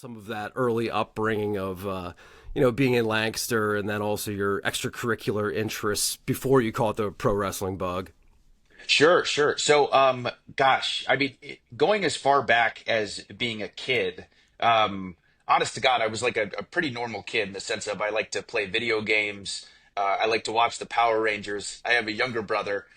some of that early upbringing of being in Lancaster, and then also your extracurricular interests before you caught the pro wrestling bug. Sure, sure. So, gosh, I mean, going as far back as being a kid, honest to God, I was like a pretty normal kid in the sense of I like to play video games. I like to watch the Power Rangers. I have a younger brother.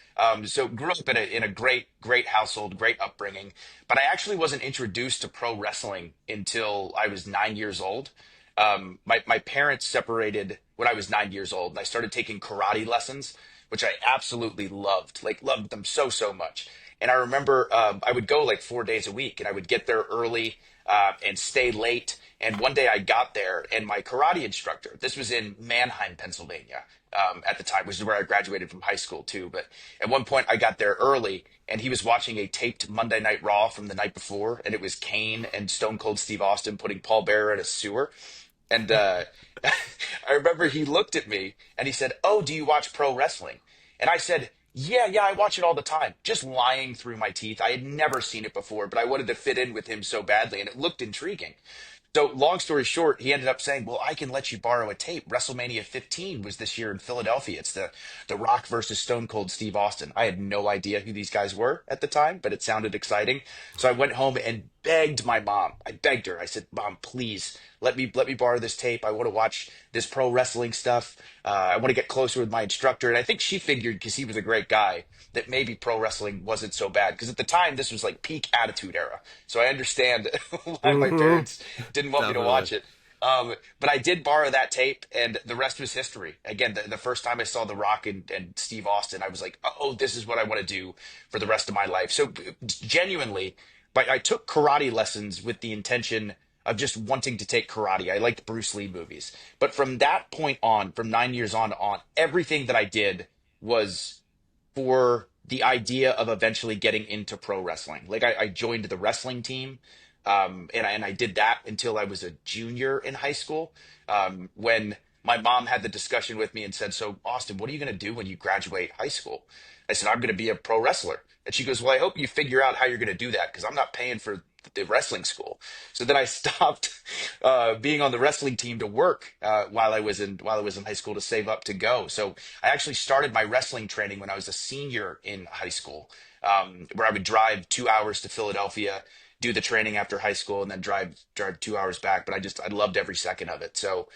So grew up in a great household, great upbringing. But I actually wasn't introduced to pro wrestling until I was 9 years old. My parents separated when I was 9 years old, and I started taking karate lessons, which I absolutely loved, like loved them so much. And I remember I would go like 4 days a week, and I would get there early and stay late. And one day I got there, and my karate instructor, this was in Manheim, Pennsylvania, at the time, which is where I graduated from high school too. But at one point I got there early, and he was watching a taped Monday Night Raw from the night before, and it was Kane and Stone Cold Steve Austin putting Paul Bearer in a sewer. And I remember he looked at me and he said, "Oh, do you watch pro wrestling?" And I said, "Yeah, I watch it all the time." Just lying through my teeth. I had never seen it before, but I wanted to fit in with him so badly, and it looked intriguing. So, long story short, he ended up saying, "Well, I can let you borrow a tape. WrestleMania 15 was this year in Philadelphia. It's the Rock versus Stone Cold Steve Austin." I had no idea who these guys were at the time, but it sounded exciting. So I went home and begged my mom. I begged her. I said, "Mom, please let me borrow this tape. I want to watch this pro wrestling stuff. I want to get closer with my instructor." And I think she figured, because he was a great guy, that maybe pro wrestling wasn't so bad. Because at the time, this was like peak Attitude Era. So I understand why my Mm-hmm. parents didn't want me to Definitely. watch it. But I did borrow that tape, and the rest was history. Again, the first time I saw The Rock and Steve Austin, I was like, "Oh, this is what I want to do for the rest of my life." So genuinely, but I took karate lessons with the intention of just wanting to take karate. I liked Bruce Lee movies. But from that point on, from 9 years on, everything that I did was for the idea of eventually getting into pro wrestling. Like I joined the wrestling team, and I did that until I was a junior in high school. When my mom had the discussion with me and said, "So, Austin, what are you going to do when you graduate high school?" I said, "I'm going to be a pro wrestler." And she goes, "Well, I hope you figure out how you're going to do that, because I'm not paying for the wrestling school." So then I stopped being on the wrestling team to work while I was in high school to save up to go. So I actually started my wrestling training when I was a senior in high school, where I would drive 2 hours to Philadelphia, do the training after high school, and then drive 2 hours back. But I loved every second of it. So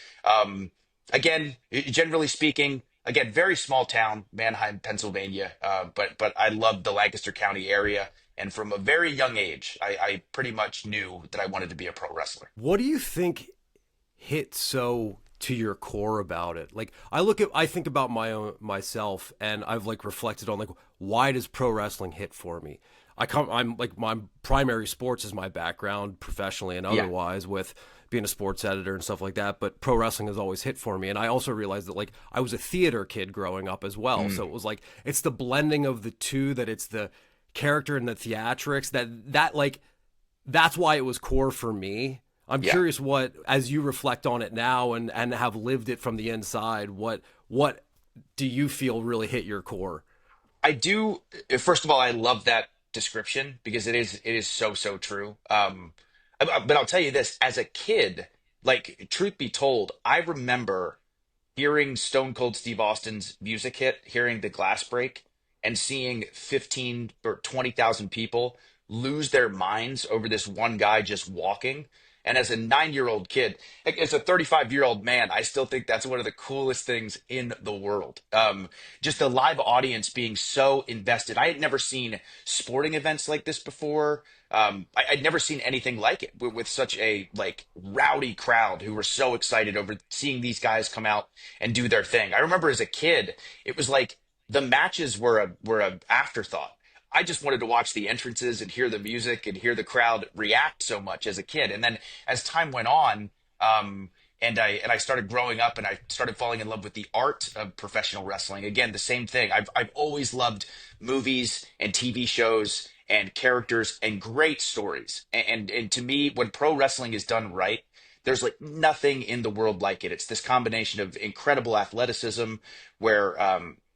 again, generally speaking, again, very small town, Manheim, Pennsylvania. But I loved the Lancaster County area. And from a very young age, I pretty much knew that I wanted to be a pro wrestler. What do you think hit so to your core about it? Like I think about my own myself, and I've like reflected on like why does pro wrestling hit for me? I'm like my primary sports is my background professionally and Yeah. otherwise with being a sports editor and stuff like that, but pro wrestling has always hit for me. And I also realized that like I was a theater kid growing up as well. So Mm, it was like it's the blending of the two, that it's the character and the theatrics that like that's why it was core for me. I'm yeah. curious what, as you reflect on it now and have lived it from the inside, what do you feel really hit your core? I do. First of all, I love that description because it is so true. But I'll tell you this: as a kid, like truth be told, I remember hearing Stone Cold Steve Austin's music hit, hearing the glass break, and seeing 15 or 20,000 people lose their minds over this one guy just walking. And as a 9 year old kid, like, as a 35-year-old man, I still think that's one of the coolest things in the world. Just the live audience being so invested. I had never seen sporting events like this before. I'd never seen anything like it with such a like rowdy crowd who were so excited over seeing these guys come out and do their thing. I remember as a kid, it was like the matches were a afterthought. I just wanted to watch the entrances and hear the music and hear the crowd react so much as a kid. And then as time went on, and I started growing up and I started falling in love with the art of professional wrestling. Again, the same thing. I've always loved movies and TV shows and characters and great stories. And to me, when pro wrestling is done right, there's like nothing in the world like it. It's this combination of incredible athleticism where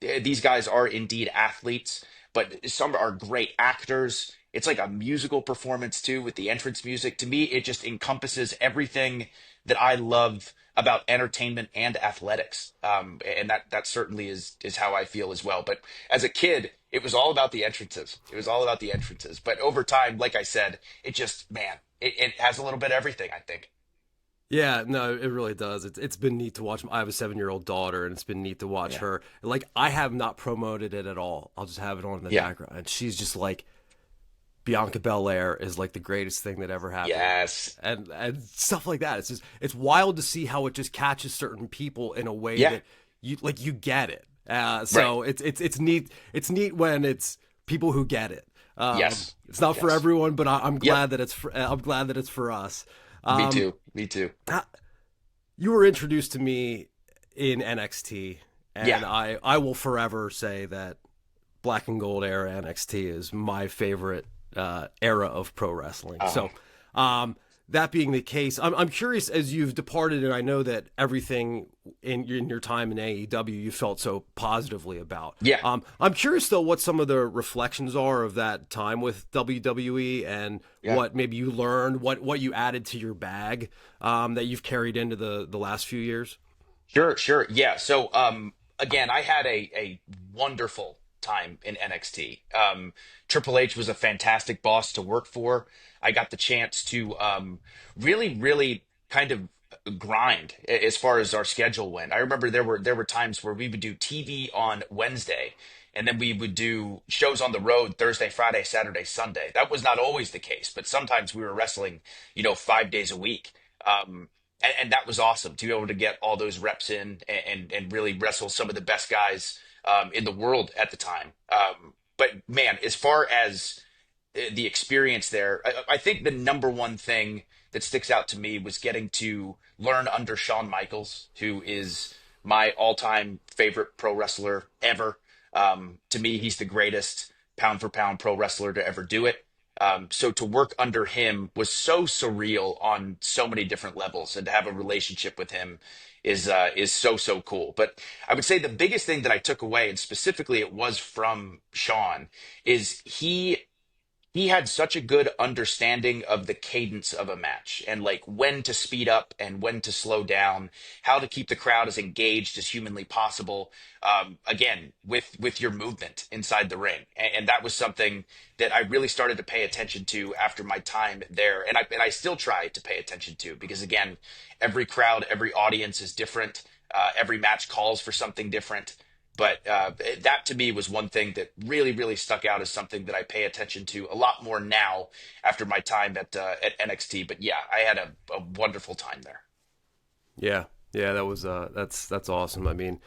these guys are indeed athletes, but some are great actors It's like a musical performance too with the entrance music. To me, it just encompasses everything that I love about entertainment and athletics. And that certainly is how I feel as well. But as a kid, it was all about the entrances. It was all about the entrances. But over time, like I said, it just, man, it has a little bit of everything, I think. Yeah, no, it really does. It's been neat to watch. I have a 7-year-old daughter, and it's been neat to watch Yeah. her. Like I have not promoted it at all. I'll just have it on in the Yeah. background, and she's just like Bianca Belair is like the greatest thing that ever happened, Yes. and stuff like that. It's just it's wild to see how it just catches certain people in a way Yeah. that you get it. Right. So it's neat. It's neat when it's people who get it. Yes. It's not for Yes. everyone, but I'm Yep. glad that I'm glad that it's for us. Me Um, too. Me too. you were introduced to me in NXT, Yeah. and I will forever say that Black and Gold era NXT is my favorite era of pro wrestling. Uh, So, that being the case, I'm curious as you've departed, and I know that everything in your time in AEW you felt so positively about. yeah. I'm curious though what some of the reflections are of that time with WWE and Yeah. what maybe you learned, what you added to your bag that you've carried into the last few years. Sure, sure. Yeah. So, again, I had a wonderful time in NXT. Triple H was a fantastic boss to work for. I got the chance to really, really kind of grind as far as our schedule went. I remember there were times where we would do TV on Wednesday, and then we would do shows on the road Thursday, Friday, Saturday, Sunday. That was not always the case, but sometimes we were wrestling, 5 days a week. And that was awesome to be able to get all those reps in and really wrestle some of the best guys in the world at the time. But man, as far as the experience there, I think the number one thing that sticks out to me was getting to learn under Shawn Michaels, who is my all-time favorite pro wrestler ever. To me, he's the greatest pound for pound pro wrestler to ever do it. So to work under him was so surreal on so many different levels, and to have a relationship with him is so cool. But I would say the biggest thing that I took away, and specifically it was from Sean, is he had such a good understanding of the cadence of a match and like when to speed up and when to slow down, how to keep the crowd as engaged as humanly possible. Again, with your movement inside the ring, and that was something that I really started to pay attention to after my time there, and I still try to pay attention to because again, every crowd, every audience is different. Every match calls for something different. But that to me was one thing that really, really stuck out as something that I pay attention to a lot more now after my time at NXT. But yeah, I had a wonderful time there. Yeah, yeah, that was that's awesome. I mean,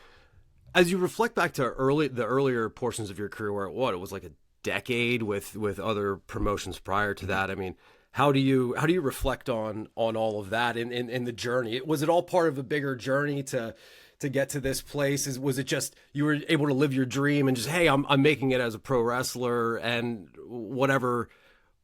as you reflect back to the earlier portions of your career, where it was like a decade with other promotions prior to that. I mean, how do you reflect on all of that in the journey? Was it all part of a bigger journey to get to this place? Was it just you were able to live your dream and just, hey, I'm making it as a pro wrestler, and whatever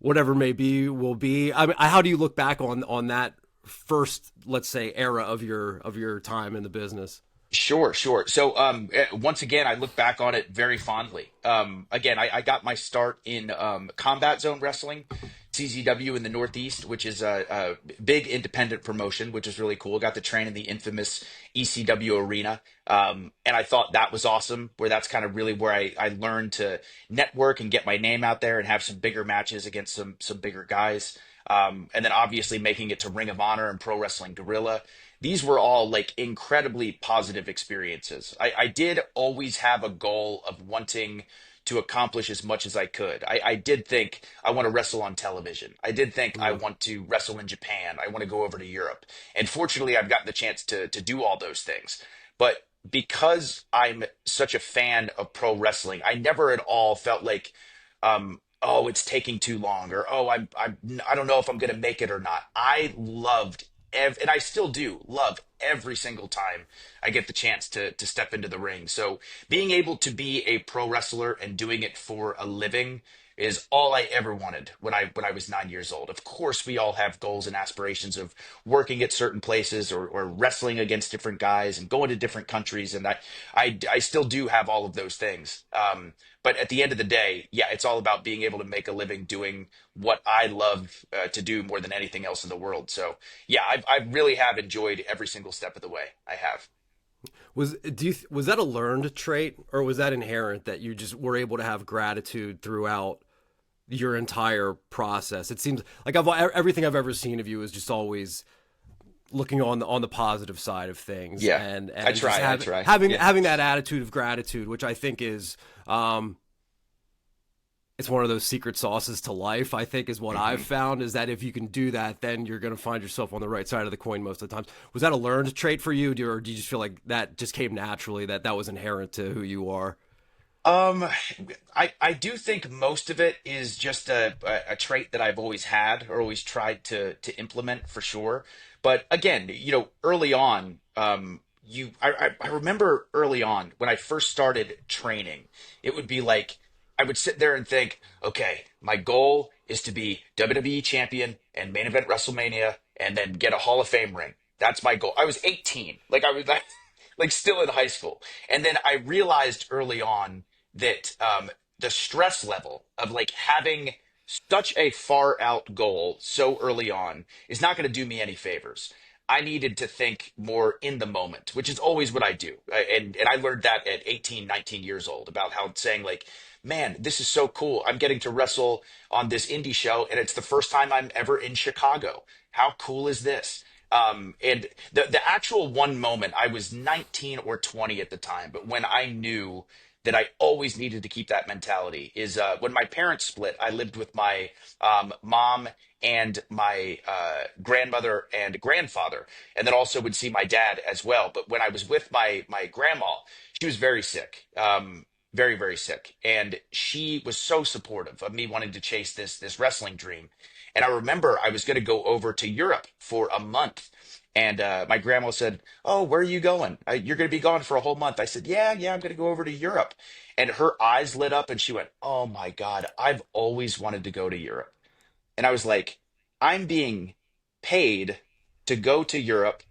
may be will be? I mean, how do you look back on that first, let's say, era of your time in the business? Sure, sure. So, once again, I look back on it very fondly. Again, I got my start in Combat Zone Wrestling, CZW in the Northeast, which is a big independent promotion, which is really cool. Got to train in the infamous ECW arena. And I thought that was awesome, where that's kind of really where I learned to network and get my name out there and have some bigger matches against some bigger guys. And then obviously making it to Ring of Honor and Pro Wrestling Guerrilla. These were all like incredibly positive experiences. I did always have a goal of wanting to accomplish as much as I could. I did think I want to wrestle on television. I did think I Mm. want to wrestle in Japan. I want to go over to Europe. And fortunately, I've gotten the chance to do all those things. But because I'm such a fan of pro wrestling, I never at all felt like, oh, it's taking too long, or oh, I don't know if I'm going to make it or not. I loved and I still do love every single time I get the chance to step into the ring. So being able to be a pro wrestler and doing it for a living is all I ever wanted when I was 9 years old. Of course, we all have goals and aspirations of working at certain places or wrestling against different guys and going to different countries. And I still do have all of those things. But at the end of the day, yeah, it's all about being able to make a living doing what I love to do more than anything else in the world. So yeah, I really have enjoyed every single step of the way. I have. Was that a learned trait, or was that inherent that you just were able to have gratitude throughout your entire process? It seems like everything I've ever seen of you is just always looking on the positive side of things, Yeah, and I just try. I try. having Yeah. having that attitude of gratitude, which I think is it's one of those secret sauces to life. I think is what I've hmm found, is that if you can do that, then you're going to find yourself on the right side of the coin most of the times. Was that a learned trait for you, or do you just feel like that just came naturally, that was inherent to who you are? Um, I do think most of it is just a trait that I've always had or always tried to implement for sure. But again, early on, I remember early on when I first started training, it would be like I would sit there and think, okay, my goal is to be WWE champion and main event WrestleMania and then get a Hall of Fame ring. That's my goal. I was 18, like I was like still in high school. And then I realized early on that the stress level of like having such a far out goal so early on is not going to do me any favors. I needed to think more in the moment, which is always what I do. And I learned that at 18, 19 years old about how saying like, man, this is so cool. I'm getting to wrestle on this indie show and it's the first time I'm ever in Chicago. How cool is this? And the actual one moment, I was 19 or 20 at the time, but when I knew that I always needed to keep that mentality is when my parents split. I lived with my mom and my grandmother and grandfather, and then also would see my dad as well. But when I was with my grandma, she was very sick, very very sick, and she was so supportive of me wanting to chase this wrestling dream. And I remember I was going to go over to Europe for a month. And my grandma said, "Oh, where are you going? You're going to be gone for a whole month." I said, "Yeah, yeah, I'm going to go over to Europe." And her eyes lit up and she went, "Oh my God, I've always wanted to go to Europe." And I was like, I'm being paid to go to Europe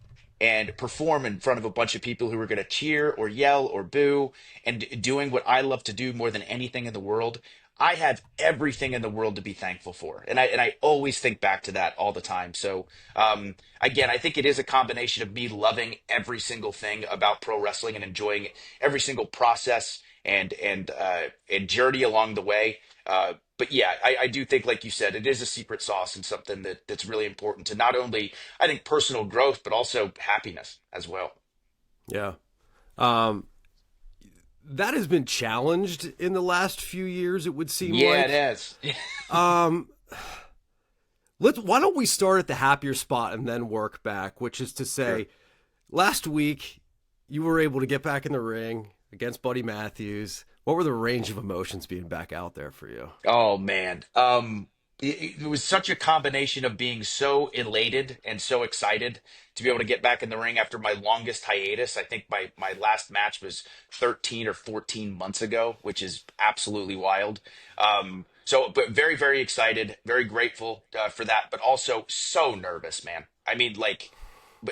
and perform in front of a bunch of people who are going to cheer or yell or boo and doing what I love to do more than anything in the world. I have everything in the world to be thankful for. And I always think back to that all the time. So again, I think it is a combination of me loving every single thing about pro wrestling and enjoying every single process and journey along the way. But yeah, I do think, like you said, it is a secret sauce and something that's really important to not only, I think, personal growth, but also happiness as well. Yeah. Um, that has been challenged in the last few years, it would seem Yeah, it like. is. Um, why don't we start at the happier spot and then work back, which is to Sure. say, last week you were able to get back in the ring against Buddy Matthews. What were the range of emotions being back out there for you? Oh man. It was such a combination of being so elated and so excited to be able to get back in the ring after my longest hiatus. I think my last match was 13 or 14 months ago, which is absolutely wild. But very, very excited, very grateful for that, but also so nervous, man. I mean, like,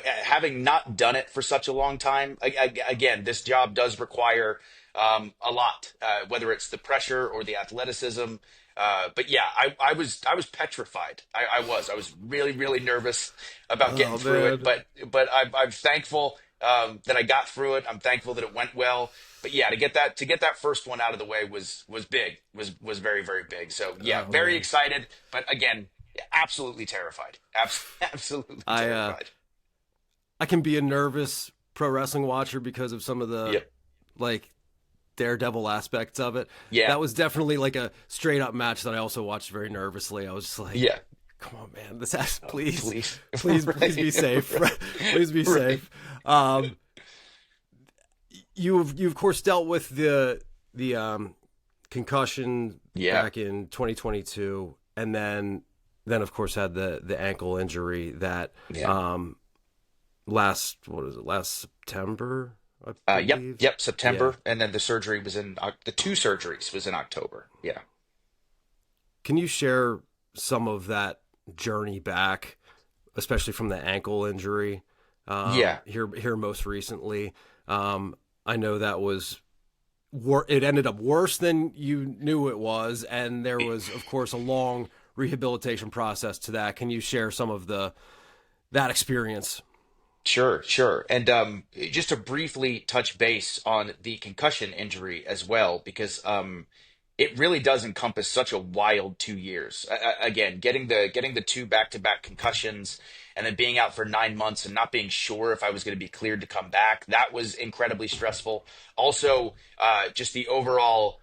having not done it for such a long time, again, this job does require a lot, whether it's the pressure or the athleticism. But yeah, I was petrified. I was really really nervous about getting Oh through it. man. But I'm thankful that I got through it. I'm thankful that it went well. But yeah, to get that first one out of the way was big. Was very very big. So yeah, Oh very man. excited. But again, absolutely terrified. Absolutely I terrified. I can be a nervous pro wrestling watcher because of some of the Yep. like daredevil aspects of it. Yeah. That was definitely like a straight up match that I also watched very nervously. I was just like, Yeah. come on, man, this has please, Please. please be Right. safe, please be Right. safe. You of course dealt with the concussion Yeah. back in 2022, and then of course had the ankle injury that Yeah. last September, I Yep, believe. yep, Yeah. September, and then the surgery was in the two surgeries was in October. Yeah, Can you share some of that journey back, especially from the ankle injury Yeah. here most recently? I know that was it ended up worse than you knew it was, and there was, of course, a long rehabilitation process to that. Can you share some of that experience? Sure, sure. And just to briefly touch base on the concussion injury as well, because it really does encompass such a wild 2 years. Again, getting the two back-to-back concussions and then being out for 9 months and not being sure if I was going to be cleared to come back, that was incredibly stressful. Also, just the overall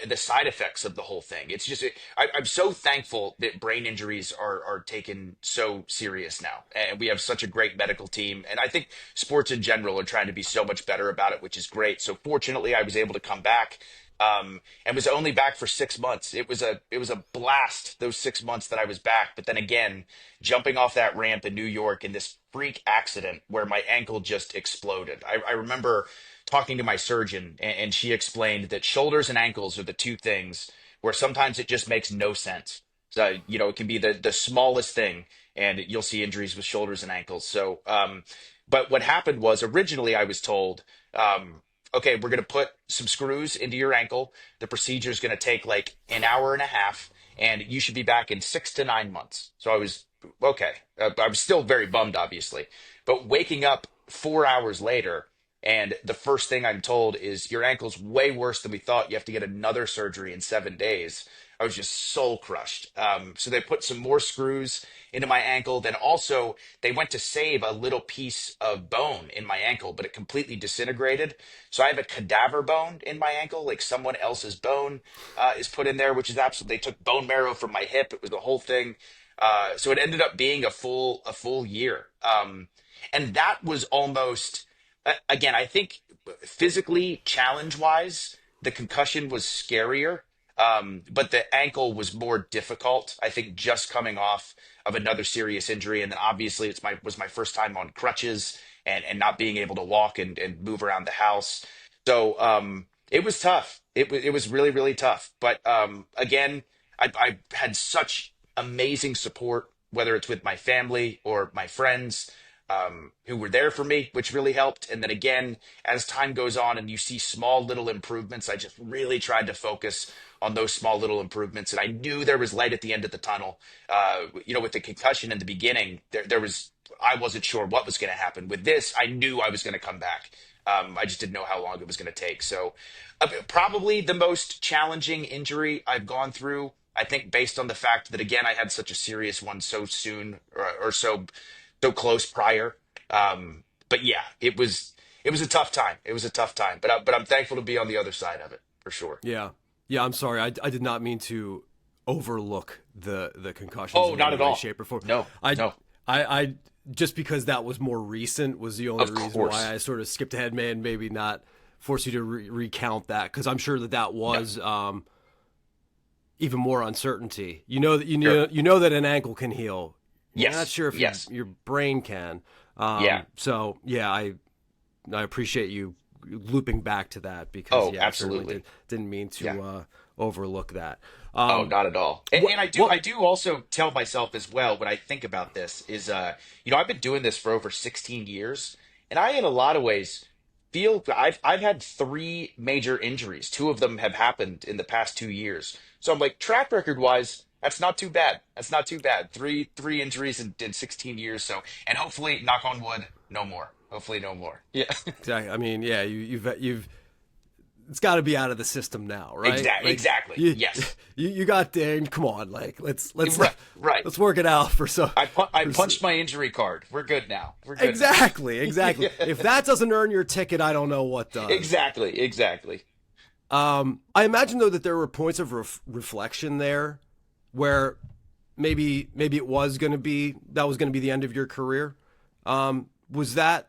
the side effects of the whole thing. It's just I'm so thankful that brain injuries are taken so serious now, and we have such a great medical team. And I think sports in general are trying to be so much better about it, which is great. So fortunately, I was able to come back. And was only back for 6 months. It was a blast those 6 months that I was back. But then again, jumping off that ramp in New York in this freak accident where my ankle just exploded. I remember talking to my surgeon, and she explained that shoulders and ankles are the two things where sometimes it just makes no sense. So, it can be the smallest thing, and you'll see injuries with shoulders and ankles. So, but what happened was originally I was told, okay, we're going to put some screws into your ankle. The procedure is going to take like an hour and a half, and you should be back in 6 to 9 months. So I was okay. I was still very bummed, obviously, but waking up 4 hours later, and the first thing I'm told is your ankle's way worse than we thought. You have to get another surgery in 7 days. I was just soul crushed. So they put some more screws into my ankle. Then also they went to save a little piece of bone in my ankle, but it completely disintegrated. So I have a cadaver bone in my ankle, like someone else's bone is put in there, which is absolutely. They took bone marrow from my hip. It was the whole thing. So it ended up being a full year. And that was almost again. I think physically challenge wise, the concussion was scarier. But the ankle was more difficult. I think just coming off of another serious injury, and then obviously it was my first time on crutches and not being able to walk and move around the house. So it was tough. It was really really tough. But again, I had such amazing support, whether it's with my family or my friends. Who were there for me, which really helped. And then again, as time goes on and you see small little improvements, I just really tried to focus on those small little improvements. And I knew there was light at the end of the tunnel. With the concussion in the beginning, I wasn't sure what was going to happen. With this, I knew I was going to come back. I just didn't know how long it was going to take. So probably the most challenging injury I've gone through, I think, based on the fact that, again, I had such a serious one so soon or so close prior. But yeah, it was a tough time. It was a tough time, but I'm thankful to be on the other side of it for sure. Yeah, yeah. I'm sorry. I did not mean to overlook the concussions Oh, in not any at way, all. shape, or form. No, I no, I just because that was more recent was the only of reason course. why I sort of skipped ahead, man. Maybe not force you to recount that because I'm sure that No, was even more uncertainty. You know that sure. you know that an ankle can heal. You're not Yes, sure if yes, your brain can. yeah. So yeah, I appreciate you looping back to that because Oh, yeah, I certainly absolutely. didn't mean Yeah. to overlook that. Oh, Um, not at all. And, what and I do what I do also tell myself as well when I think about this is I've been doing this for over 16 years, and I in a lot of ways feel I've had three major injuries. Two of them have happened in the past 2 years. So I'm like, track record wise, that's not too bad. That's not too bad. Three injuries in 16 years. So, and hopefully, knock on wood, no more. Hopefully no more. Yeah. exactly? I mean, yeah, you've it's got to be out of the system now, right? Like Exactly. you Yes. you got dinged. Come on, like Right. Right. let's work it out for so I for punched my injury card. We're good now. We're good now. exactly. If that doesn't earn your ticket, I don't know what does. Exactly. I imagine though that there were points of reflection there where maybe it was going to be that was going to be the end of your career. Was that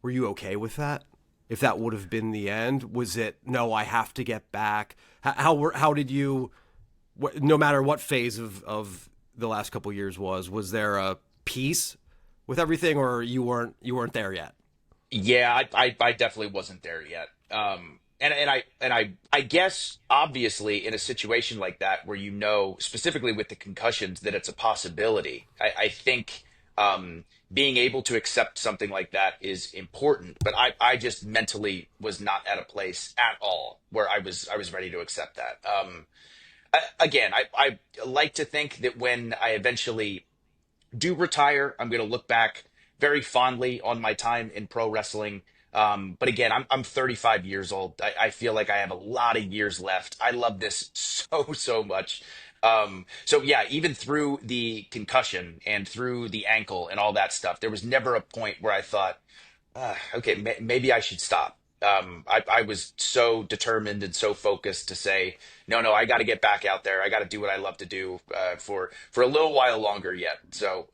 were you okay with that? If that would have been the end, was it no? I have to get back. How did you? No matter what phase of the last couple of years was there a peace with everything, or you weren't there yet? Yeah, I definitely wasn't there yet. And I guess obviously in a situation like that where specifically with the concussions that it's a possibility. I think being able to accept something like that is important. But I just mentally was not at a place at all where I was ready to accept that. Again, I like to think that when I eventually do retire, I'm going to look back very fondly on my time in pro wrestling. But again, I'm 35 years old. I feel like I have a lot of years left. I love this so much. So yeah, even through the concussion and through the ankle and all that stuff, there was never a point where I thought, okay, maybe I should stop. I was so determined and so focused to say, no, I got to get back out there. I got to do what I love to do for a little while longer yet. So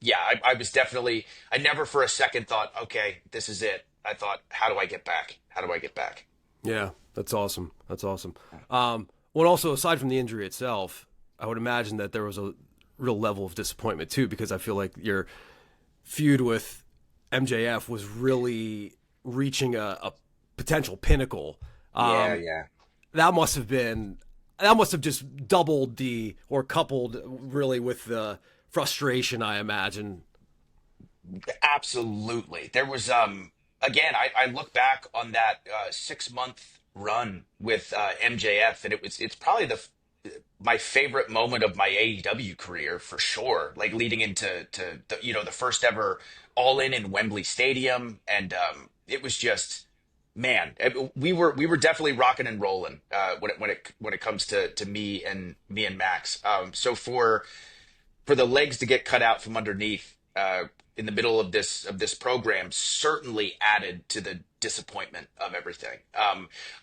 yeah, I was definitely. I never for a second thought, okay, this is it. I thought, how do I get back? How do I get back? Yeah, that's awesome. That's awesome. Well, also aside from the injury itself, I would imagine that there was a real level of disappointment too, because I feel like your feud with MJF was really reaching a potential pinnacle. Yeah. That must have just doubled or coupled really with the frustration, I imagine. Absolutely. There was again, I look back on that 6 month run with MJF, and it's probably my favorite moment of my AEW career for sure. Like leading into the first ever All In Wembley Stadium, and it was just man, we were definitely rocking and rolling when it comes to me and Max. So for the legs to get cut out from underneath in the middle of this program certainly added to the disappointment of everything.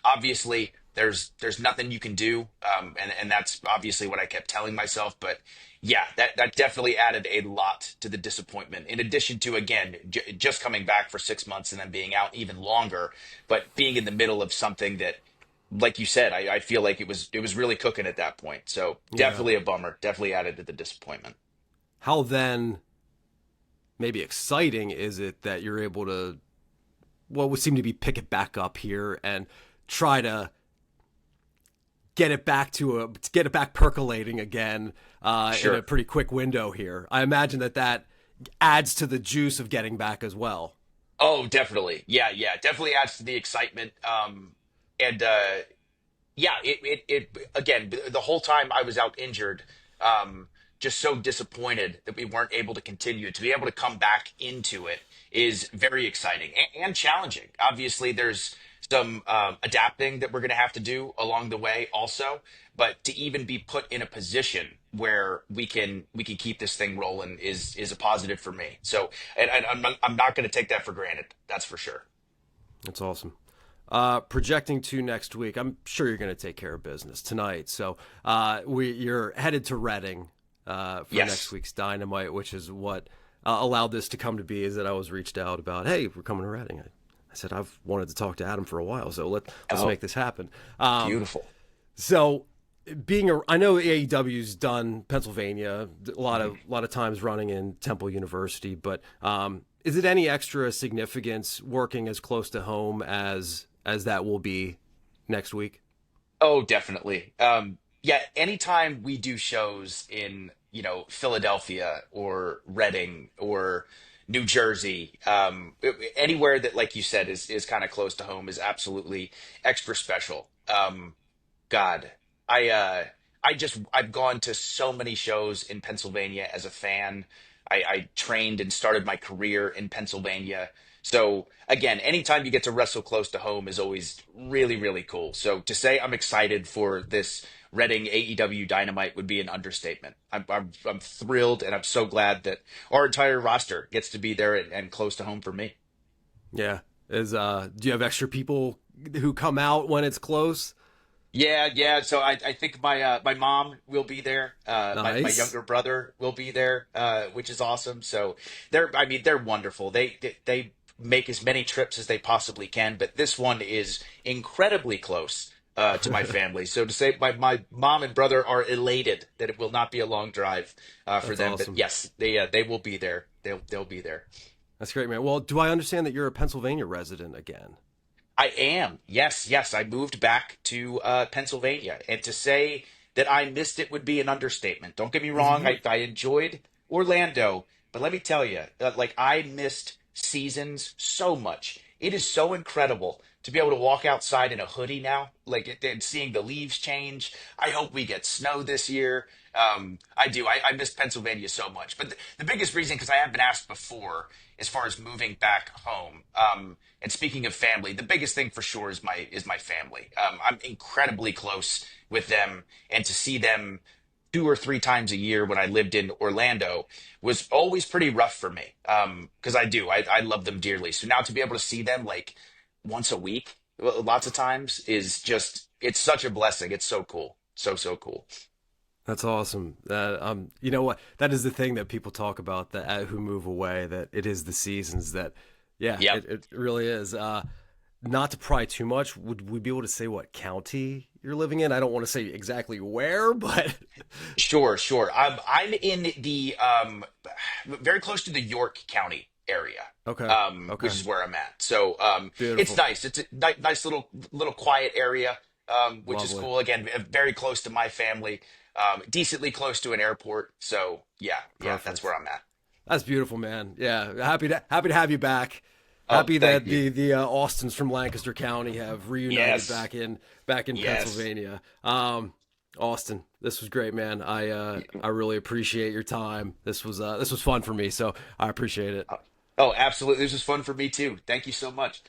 Obviously, there's nothing you can do, and that's obviously what I kept telling myself. But yeah, that definitely added a lot to the disappointment. In addition to again just coming back for 6 months and then being out even longer, but being in the middle of something that, like you said, I feel like it was really cooking at that point. So Yeah. definitely a bummer. Definitely added to the disappointment. How then, maybe exciting is it that you're able to, what would seem to be pick it back up here and try to get it back percolating again in a Sure. pretty quick window here. I imagine that adds to the juice of getting back as well. Oh, definitely. Yeah. Definitely adds to the excitement. And yeah, it again, the whole time I was out injured, just so disappointed that we weren't able to continue. To be able to come back into it is very exciting and challenging. Obviously, there's some adapting that we're going to have to do along the way also, but to even be put in a position where we can keep this thing rolling is a positive for me. So, and I'm not going to take that for granted. That's for sure. That's awesome. Projecting to next week, I'm sure you're going to take care of business tonight. So you're headed to Reading for Yes. next week's Dynamite, which is what allowed this to come to be. Is that I was reached out about, hey, we're coming to Reading. I said I've wanted to talk to Adam for a while, so let's Oh, make this happen. beautiful. So I know AEW's done Pennsylvania a lot of times running in Temple University, but is it any extra significance working as close to home as that will be next week? Oh, definitely. Yeah, anytime we do shows in, Philadelphia or Reading or New Jersey, anywhere that, like you said, is kind of close to home is absolutely extra special. God, I've gone to so many shows in Pennsylvania as a fan. I trained and started my career in Pennsylvania. So again, anytime you get to wrestle close to home is always really, really cool. So to say I'm excited for this Reading AEW Dynamite would be an understatement. I'm thrilled, and I'm so glad that our entire roster gets to be there and close to home for me. Yeah. Do you have extra people who come out when it's close? Yeah. So I think my mom will be there. My Nice. younger brother will be there, which is awesome. So they're wonderful. They make as many trips as they possibly can, but this one is incredibly close to my family. So to say my mom and brother are elated that it will not be a long drive for That's them. But awesome. yes, they will be there. They'll be there. That's great, man. Well, do I understand that you're a Pennsylvania resident again? I am. Yes, yes. I moved back to Pennsylvania, and to say that I missed it would be an understatement. Don't get me wrong. I enjoyed Orlando, but let me tell you, like I missed seasons so much. It is so incredible to be able to walk outside in a hoodie now, like and seeing the leaves change. I hope we get snow this year. I do. I miss Pennsylvania so much. But the biggest reason, because I have been asked before, as far as moving back home. And speaking of family, the biggest thing for sure is my family. I'm incredibly close with them, and to see them 2 or 3 times a year when I lived in Orlando was always pretty rough for me. Because I love them dearly. So now to be able to see them like once a week, lots of times, is just it's such a blessing. It's so cool, so cool. That's awesome. You know what? That is the thing that people talk about that who move away. That it is the seasons. That, yeah, Yep. it really is. Not to pry too much, would we be able to say what county you're living in? I don't want to say exactly where, but Sure, sure. I'm in the very close to the York County area, okay, which okay, is where I'm at. So it's beautiful, nice. It's a nice little quiet area, which is lovely, cool. Again, very close to my family, decently close to an airport. So yeah, yeah, that's perfect. where I'm at. That's beautiful, man. Yeah, happy to have you back. Oh, Happy thank that you. the Austins from Lancaster County have reunited Yes, back in yes. Pennsylvania. Austin, this was great, man. I really appreciate your time. This was fun for me, so I appreciate it. Oh, absolutely. This was fun for me too. Thank you so much.